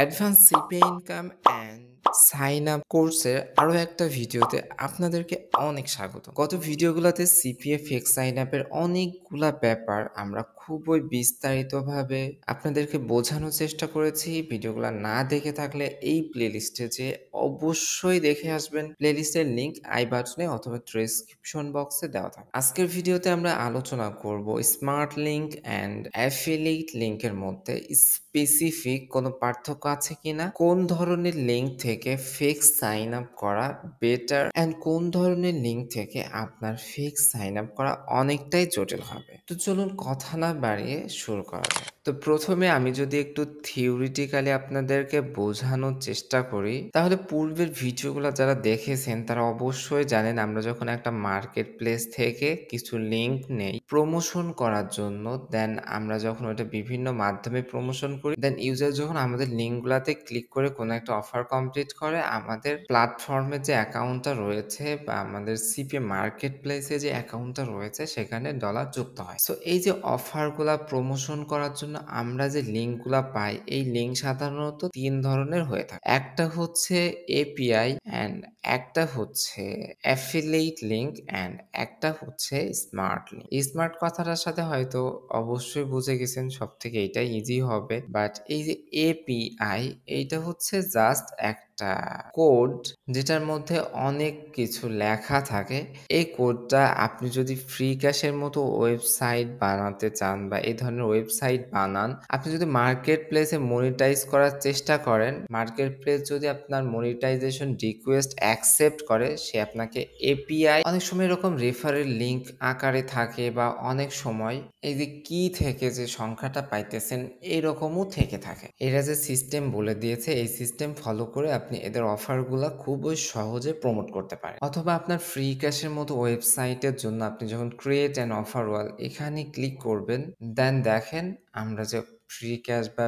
Advance CP income and sign up কোর্সের আরো একটা ভিডিওতে আপনাদেরকে অনেক স্বাগত। গত ভিডিওগুলোতে সিপিএ ফেক সাইন আপের অনেকগুলা ব্যাপার আমরা খুবই বিস্তারিতভাবে আপনাদেরকে বোঝানোর চেষ্টা করেছি। ভিডিওগুলো না দেখে থাকলে এই প্লেলিস্টে যে অবশ্যই দেখে আসবেন। প্লেলিস্টের লিংক আই বাটনে অথবা ডেসক্রিপশন বক্সে দেওয়া থাকে। আজকের ভিডিওতে আমরা আলোচনা করব স্মার্ট লিঙ্ক অ্যান্ড অ্যাফিলিয়েট লিঙ্কের মধ্যে স্পেসিফিক কোনো পার্থক্য আছে কিনা, কোন ধরনের লিঙ্ক থেকে ফেক সাইন আপ করা বেটার অ্যান্ড কোন ধরনের লিঙ্ক থেকে আপনার ফেক সাইন আপ করা অনেকটাই জটিল হবে। তো চলুন কথা না বাড়িয়ে শুরু করা যাক। তো প্রথমে আমি যদি একটু থিওরিটিক্যালি আপনাদেরকে বোঝানোর চেষ্টা করি, তাহলে পূর্বের ভিডিওগুলো যারা দেখেছেন তারা অবশ্যই জানেন আমরা যখন একটা মার্কেট প্লেস থেকে কিছু লিঙ্ক নেই প্রমোশন করার জন্য, দেন আমরা যখন ওটা বিভিন্ন মাধ্যমে প্রমোশন করি, দেন ইউজার যখন আমাদের লিঙ্কগুলোতে ক্লিক করে কোনো একটা অফার কমপ্লিট করে, আমাদের প্ল্যাটফর্মে যে অ্যাকাউন্টটা রয়েছে বা আমাদের সিপিএ মার্কেট প্লেসে যে অ্যাকাউন্টটা রয়েছে সেখানে ডলার যুক্ত হয়। সো এই যে অফারগুলা প্রমোশন করার জন্য আমরা যে লিঙ্কগুলা পাই, এই লিঙ্ক সাধারণত ৩ ধরনের হয়ে থাকে। একটা হচ্ছে এপিআই অ্যান্ড একটা হচ্ছে অ্যাফিলিয়েট লিঙ্ক অ্যান্ড একটা হচ্ছে স্মার্ট লিঙ্ক। স্মার্ট কথাটার সাথে হয়তো অবশ্যই বুঝে গেছেন, সবথেকে এটাই ইজি হবে। বাট এই যে এপিআই, এইটা হচ্ছে জাস্ট একটা কোড যেটার মধ্যে অনেক কিছু লেখা থাকে। এই কোডটা আপনি যদি ফ্রি ক্যাশের মতো ওয়েবসাইট বানাতে চান বা এই ধরনের ওয়েবসাইট বানান, আপনি যদি মার্কেট প্লেসে মনিটাইজ করার চেষ্টা করেন, মার্কেট প্লেস যদি আপনার মনিটাইজেশন রিকোয়েস্ট অ্যাকসেপ্ট করে, সে আপনাকে এপিআই, অনেক সময় এরকম রেফারেল লিঙ্ক আকারে থাকে বা অনেক সময় এই যে কি থেকে যে সংখ্যাটা পাইতেছেন এইরকমও থেকে থাকে। এরা যে সিস্টেম বলে দিয়েছে, এই সিস্টেম ফলো করে আপনি এদের অফারগুলা খুবই সহজে প্রমোট করতে পারেন। অথবা আপনার ফ্রি ক্যাশের মতো ওয়েবসাইটের জন্য আপনি যখন ক্রিয়েট অ্যান অফার ওয়াল এখানে ক্লিক করবেন, দেন দেখেন আমরা যে ফ্রি ক্যাশ বা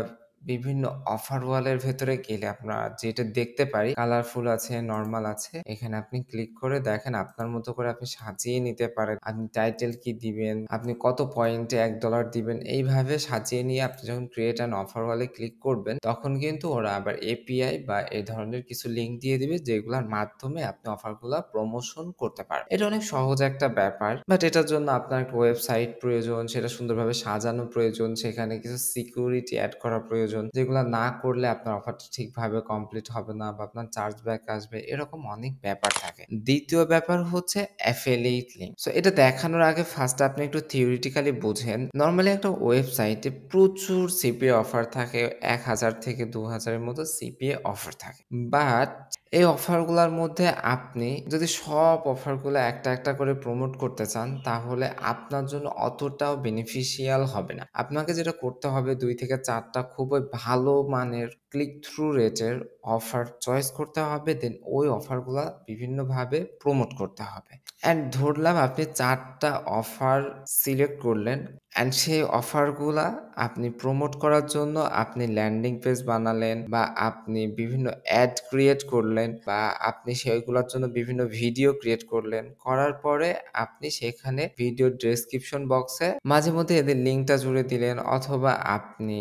বিভিন্ন অফার ওয়ালের ভেতরে গেলে আমরা যেটা দেখতে পারি, কালারফুল আছে, নরমাল আছে। এখানে আপনি ক্লিক করে দেখেন আপনার মতো করে আপনি সাজিয়ে নিতে পারেন। আপনি টাইটেল কি দিবেন, আপনি কত পয়েন্টে $1 দিবেন, এইভাবে সাজিয়ে নিয়ে আপনি যখন ক্রিয়েট অ্যান অফার ওয়ালে ক্লিক করবেন, তখন কিন্তু ওরা আবার এপিআই বা এই ধরনের কিছু লিঙ্ক দিয়ে দিবে যেগুলোর মাধ্যমে আপনি অফারগুলা প্রমোশন করতে পারেন। এটা অনেক সহজ একটা ব্যাপার, বাট এটার জন্য আপনার একটা ওয়েবসাইট প্রয়োজন, সেটা সুন্দরভাবে সাজানো প্রয়োজন, সেখানে কিছু সিকিউরিটি অ্যাড করা প্রয়োজন, যেগুলা না করলে আপনার অফারটা ঠিকভাবে কমপ্লিট হবে না বা আপনার চার্জ ব্যাক আসবে, এরকম অনেক ব্যাপার থাকে। দ্বিতীয় ব্যাপার হচ্ছে অ্যাফিলিয়েট লিঙ্ক। সো এটা দেখানোর আগে ফার্স্ট আপনি একটু থিওরিটিক্যালি বুঝেন। নরমালি একটা ওয়েবসাইটে প্রচুর সিপিএ অফার থাকে, ১,০০০ থেকে ২,০০০ এর মতো সিপিএ অফার থাকে। বাট এই অফারগুলার মধ্যে আপনি যদি সব অফারগুলো একটা একটা করে প্রমোট করতে চান, তাহলে আপনার জন্য অতটাও বেনিফিশিয়াল হবে না। আপনাকে যেটা করতে হবে ২ থেকে ৪ টা খুবই ভালো মানের ক্লিক থ্রু রেটের অফার চয়েস করতে হবে, দেন ওই অফারগুলা বিভিন্নভাবে প্রমোট করতে হবে। অ্যান্ড ধরলাম আপনি ৪ টা অফার সিলেক্ট করলেন অ্যান্ড সেই অফারগুলা আপনি প্রমোট করার জন্য আপনি ল্যান্ডিং পেজ বানালেন বা আপনি বিভিন্ন অ্যাড ক্রিয়েট করলেন বা আপনি সেইগুলোর জন্য বিভিন্ন ভিডিও ক্রিয়েট করলেন। করার পরে আপনি সেখানে ভিডিও ডেসক্রিপশন বক্সে মাঝে মধ্যে এদের লিঙ্কটা জুড়ে দিলেন, অথবা আপনি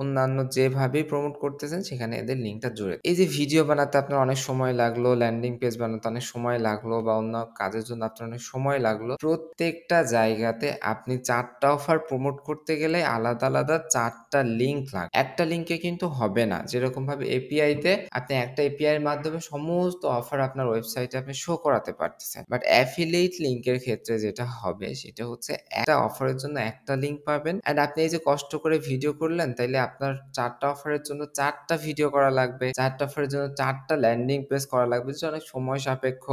অন্যান্য যেভাবেই প্রমোট করতেছেন সেখানে এদের লিঙ্কটা জুড়ে, এই যে ভিডিও বানাতে আপনার অনেক সময় লাগলো, ল্যান্ডিং পেজ বানাতে অনেক সময় লাগলো বা অন্য কাজের জন্য আপনার অনেক সময় লাগলো, প্রত্যেকটা জায়গাতে আপনি ৪ টা অফার প্রমোট করতে গেলে আলাদা আলাদা ৪ টা লিঙ্ক লাগবে। একটা লিঙ্কে কিন্তু হবে না। যেরকমভাবে এপিআইতে আপনি একটা এপিআই এর মাধ্যমে সমস্ত অফার আপনার ওয়েবসাইটে আপনি শো করাতে পারতেছেন। বাট অ্যাফিলিয়েট লিঙ্কের ক্ষেত্রে যেটা হবে সেটা হচ্ছে একটা অফারের জন্য একটা লিঙ্ক পাবেন, অ্যান্ড আপনি এই যে কষ্ট করে ভিডিও করলেন, তাইলে আপনার ৪ টা অফারের জন্য ৪ টা ভিডিও করা লাগবে, ৪ টা অফারের জন্য ৪ টা ল্যান্ডিং পেজ করা লাগবে, যেটা অনেক সময় সাপেক্ষ।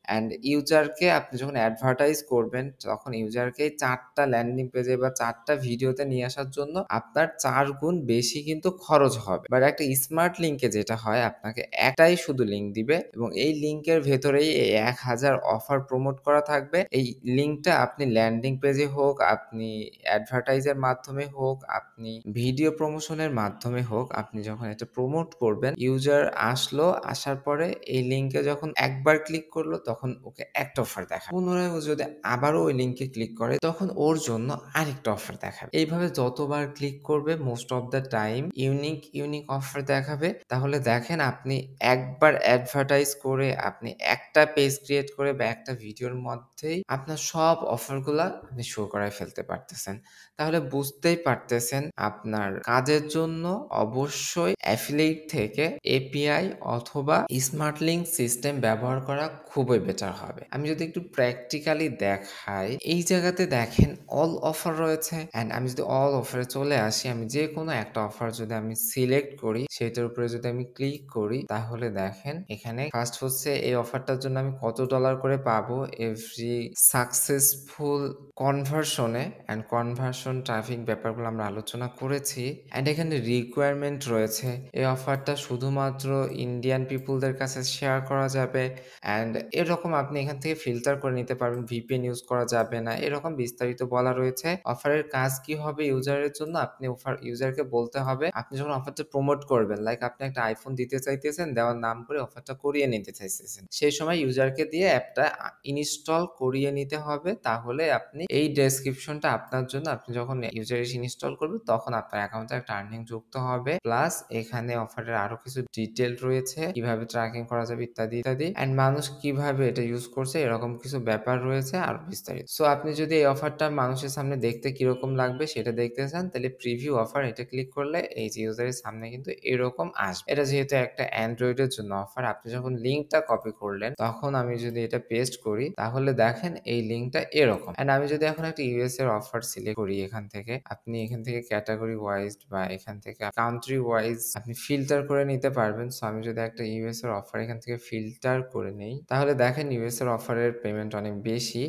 অ্যান্ড ইউজারকে আপনি যখন অ্যাডভার্টাইজ করবেন, তখন ইউজারকে ৪ টা ল্যান্ডিং পেজে বা ৪ টা ভিডিওতে নিয়ে আসার জন্য আপনার ৪ গুণ বেশি কিন্তু খরচ হবে। বাট একটা স্মার্ট লিঙ্কে যেটা হয়, আপনাকে একটাই শুধু লিঙ্ক দিবে এবং এই লিঙ্কের ভেতরেই এই ১,০০০ অফার প্রমোট করা থাকবে। এই লিঙ্কটা আপনি ল্যান্ডিং পেজে হোক, আপনি অ্যাডভার্টাইজের মাধ্যমে হোক, আপনি ভিডিও প্রমোশনের মাধ্যমে হোক, আপনি যখন এটা প্রমোট করবেন, ইউজার আসলো, আসার পরে এই লিঙ্কে যখন একবার ক্লিক করলো তখন ওকে একটা অফার দেখায়। পুনরায় ও যদি আবারও ওই লিঙ্কে ক্লিক করে তখন ওর জন্য আরেকটা অফার দেখাবে। এইভাবে যতবার ক্লিক করবে most of the time unique offer দেখাবে। তাহলে দেখেন আপনি একবার অ্যাডভার্টাইজ করে আপনি একটা পেজ ক্রিয়েট করে বা একটা ভিডিওর মধ্যেই আপনার সব অফারগুলা আপনি শো করায় ফেলতে পারতেছেন। তাহলে বুঝতেই পারতেছেন আপনার কাজের জন্য অবশ্যই অ্যাফিলিয়েট থেকে এপিআই অথবা স্মার্ট লিঙ্ক সিস্টেম ব্যবহার করা খুবই বেটার হবে। আমি যদি একটু প্র্যাকটিক্যালি দেখাই, এই জায়গাতে দেখেন অল অফার রয়েছে অ্যান্ড আমি যদি অল অফারে চলে আসি, আমি যে কোনো একটা অফার যদি আমি সিলেক্ট করি, সেটার উপরে যদি আমি ক্লিক করি, তাহলে দেখেন এখানে ফার্স্ট হচ্ছে এই অফারটার জন্য আমি কত ডলার করে পাবো এভরি সাকসেসফুল কনভার্সনে অ্যান্ড কনভার্সন ট্রাফিক ব্যাপারগুলো আমরা আলোচনা করেছি অ্যান্ড এখানে রিকোয়ারমেন্ট রয়েছে এই অফারটা শুধুমাত্র ইন্ডিয়ান পিপুলদের কাছে শেয়ার করা যাবে অ্যান্ড এরকম আপনি এখান থেকে ফিল্টার করে নিতে পারবেন, ভিপিএন ইউজ করা যাবে না, এরকম বিস্তারিত বলা রয়েছে। অফারের কাজ কি হবে ইউজারের জন্য, আপনি ইউজারকে বলতে হবে আপনি যখন অফারটা প্রমোট করবেন, লাইক আপনি একটা আইফোন দিতে চাইতেছেন, দেওয়ার নাম করে অফারটা করিয়ে নিতে চাইতেছেন, সেই সময় ইউজারকে দিয়ে অ্যাপটা ইনস্টল করিয়ে নিতে হবে। তাহলে আপনি এই ডেসক্রিপশনটা আপনার জন্য, আপনি যখন ইউজার ইনস্টল করবে তখন আপনার অ্যাকাউন্টে একটা আর্নিং যুক্ত হবে, প্লাস এখানে অফারের আরো কিছু ডিটেল রয়েছে, কিভাবে ট্র্যাকিং করা যাবে ইত্যাদি ইত্যাদি, এন্ড মানুষ কিভাবে এটা ইউজ করছে এরকম কিছু ব্যাপার রয়েছে আর বিস্তারিত। সো আপনি যদি এই অফারটা মানুষের সামনে দেখতে কিরকম লাগবে সেটা দেখতে চান, তাহলে প্রিভিউ অফার এটা ক্লিক করলে এই যে ইউজারের সামনে কিন্তু এরকম আসবে। এটা যেহেতু একটা অ্যান্ড্রয়েডের জন্য অফার, আপনি যখন লিঙ্কটা কপি করলেন তখন আমি যদি এটা পেস্ট করি, তাহলে দেখেন এই লিঙ্কটা এরকম। এন্ড আমি যদি এখন একটা ইউএস এর অফার সিলেক্ট করি, এখান থেকে আপনি এখান থেকে ক্যাটাগরি ওয়াইজ বা এখান থেকে কান্ট্রি ওয়াইজ আপনি ফিল্টার করে নিতে পারবেন। সো আমি যদি একটা ইউএস এর অফার এখান থেকে ফিল্টার করে নেই, তাহলে দেখেন ইউএস এর অফারের পেমেন্ট অনেক বেশি।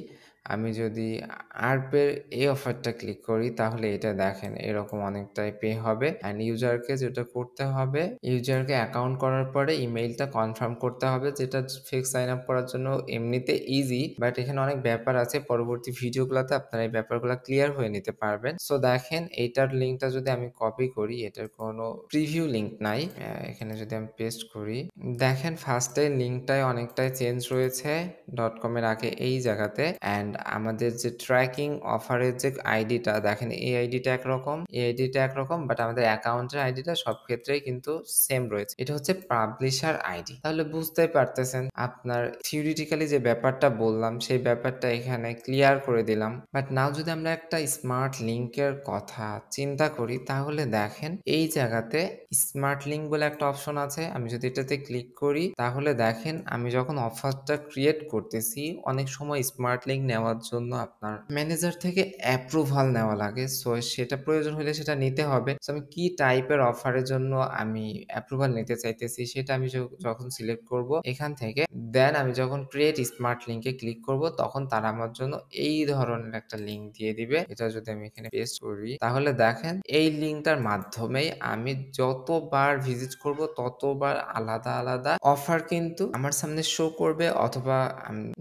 আমি যদি আরপের এই অফারটা ক্লিক করি, তাহলে এটা দেখেন এরকম অনেকটাই পে হবে অ্যান্ড ইউজারকে যেটা করতে হবে, ইউজারকে অ্যাকাউন্ট করার পরে ইমেইলটা কনফার্ম করতে হবে, যেটা ফেক সাইন আপ করার জন্য এমনিতে ইজি, বাট এখানে অনেক ব্যাপার আছে, পরবর্তী ভিডিওগুলোতে আপনারা এই ব্যাপারগুলো ক্লিয়ার হয়ে নিতে পারবেন। সো দেখেন এইটার লিঙ্কটা যদি আমি কপি করি, এটার কোনো প্রিভিউ লিঙ্ক নাই, এখানে যদি আমি পেস্ট করি, দেখেন ফার্স্টে লিঙ্কটাই অনেকটাই চেঞ্জ রয়েছে ডট কম এর আগে এই জায়গাতে, অ্যান্ড আমাদের যে ট্র্যাকিং অফারের যে আইডিটা দেখেন, এই আইডিটা একরকম, এই আইডিটা একরকম, বাট আমাদের অ্যাকাউন্টের আইডিটা সব ক্ষেত্রেই কিন্তু সেম রয়েছে। এটা হচ্ছে পাবলিশার আইডি। তাহলে বুঝতেই পারতেছেন আপনার থিওরিটিক্যালি যে ব্যাপারটা বললাম সেই ব্যাপারটা এখানে ক্লিয়ার করে দিলাম। বাট নাও যদি আমরা একটা স্মার্ট লিঙ্কের কথা চিন্তা করি, তাহলে দেখেন এই জায়গাতে স্মার্ট লিঙ্ক বলে একটা অপশন আছে। আমি যদি এটাতে ক্লিক করি, তাহলে দেখেন আমি যখন অফারটা ক্রিয়েট করতেছি, অনেক সময় স্মার্ট লিঙ্ক নেওয়ার জন্য আপনার ম্যানেজার থেকে অ্যাপ্রুভাল নেওয়া লাগে। সো সেটা প্রয়োজন হলে সেটা নিতে হবে। সো আমি কি টাইপের অফারের জন্য আমি অ্যাপ্রুভাল নিতে চাইতেছি সেটা আমি যখন সিলেক্ট করব এখান থেকে, দেন আমি যখন ক্রিয়েট স্মার্ট লিঙ্কে ক্লিক করব, তখন তারা আমার জন্য এই ধরনের একটা লিঙ্ক দিয়ে দিবে। এটা যদি আমি এখানে পেস্ট করি, তাহলে দেখেন এই লিঙ্কটার মাধ্যমেই আমি যতবার ভিজিট করব ততবার আলাদা আলাদা অফার কিন্তু আমার সামনে শো করবে, অথবা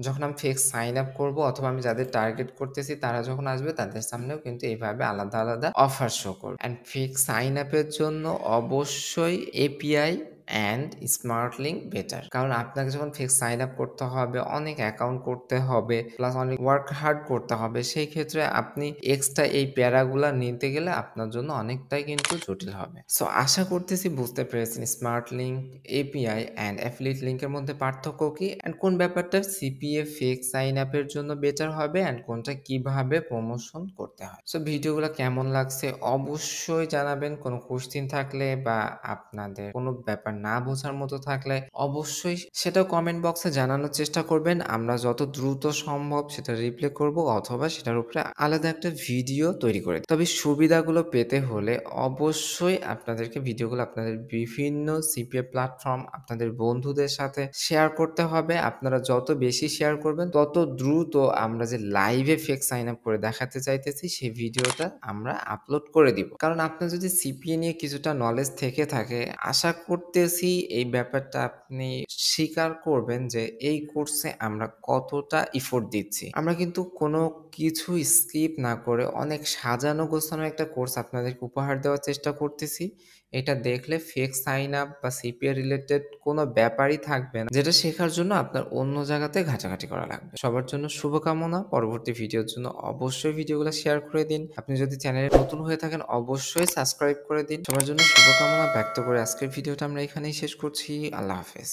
যখন আমি ফেক সাইন আপ করবো অথবা আমি যাদের টার্গেট করতেছি তারা যখন আসবে তাদের সামনেও কিন্তু এইভাবে আলাদা আলাদা অফার শো করবে। অ্যান্ড ফেক সাইন আপের জন্য অবশ্যই API and smart link better, কারণ আপনাকে যখন ফেক সাইন আপ করতে হবে, অনেক অ্যাকাউন্ট করতে হবে, প্লাস অনেক ওয়ার্ক হার্ড করতে হবে, সেই ক্ষেত্রে আপনি এক্সট্রা এই প্যারাগুলা নিতে গেলে আপনার জন্য অনেকটাই কিন্তু জটিল হবে। সো আশা করতেছি বুঝতে পেরেছেন smart link, API and affiliate লিঙ্কের মধ্যে পার্থক্য কি অ্যান্ড কোন ব্যাপারটা সিপিএ ফেক সাইন আপের জন্য বেটার হবে অ্যান্ড কোনটা কিভাবে প্রমোশন করতে হয়। সো ভিডিওগুলো কেমন লাগছে অবশ্যই জানাবেন। কোনো কোশ্চেন থাকলে বা আপনাদের কোনো ব্যাপার না বোঝার মতো থাকলে অবশ্যই সেটাও কমেন্ট বক্সে জানানোর চেষ্টা করবেন। আমরা যত দ্রুত সম্ভব সেটা রিপ্লাই করব অথবা সেটার উপরে আলাদা একটা ভিডিও তৈরি করে। তবে সুবিধাগুলো পেতে হলে অবশ্যই আপনাদেরকে ভিডিওগুলো আপনাদের বিভিন্ন সিপিএ প্ল্যাটফর্ম আপনাদের বন্ধুদের সাথে শেয়ার করতে হবে। আপনারা যত বেশি শেয়ার করবেন তত দ্রুত আমরা যে লাইভে ফেক সাইন আপ করে দেখাতে চাইতেছি সেই ভিডিওটা আমরা আপলোড করে দিব। কারণ আপনার যদি সিপিএ নিয়ে কিছুটা নলেজ থেকে থাকে, আশা করতেছি এই ব্যাপারটা আপনি স্বীকার করবেন যে এই কোর্সে আমরা কতটা ইফোর্ট দিচ্ছি। আমরা কিন্তু কোনো কিছু স্কিপ না করে অনেক সাজানো গোছানো একটা কোর্স আপনাদেরকে উপহার দেওয়ার চেষ্টা করতেছি। এটা দেখলে ফেক সাইন আপ বা সিপিএ রিলেটেড কোনো ব্যাপারই থাকবে না, যেটা শেখার জন্য আপনার অন্য জায়গাতে ঘাটাঘাটি করা লাগবে। সবার জন্য শুভকামনা। পরবর্তী ভিডিওর জন্য অবশ্যই ভিডিওগুলো শেয়ার করে দিন। আপনি যদি চ্যানেলে নতুন হয়ে থাকেন অবশ্যই সাবস্ক্রাইব করে দিন। সবার জন্য শুভকামনা ব্যক্ত করে আজকের ভিডিওটা আমরা এখানেই শেষ করছি। আল্লাহ হাফেজ।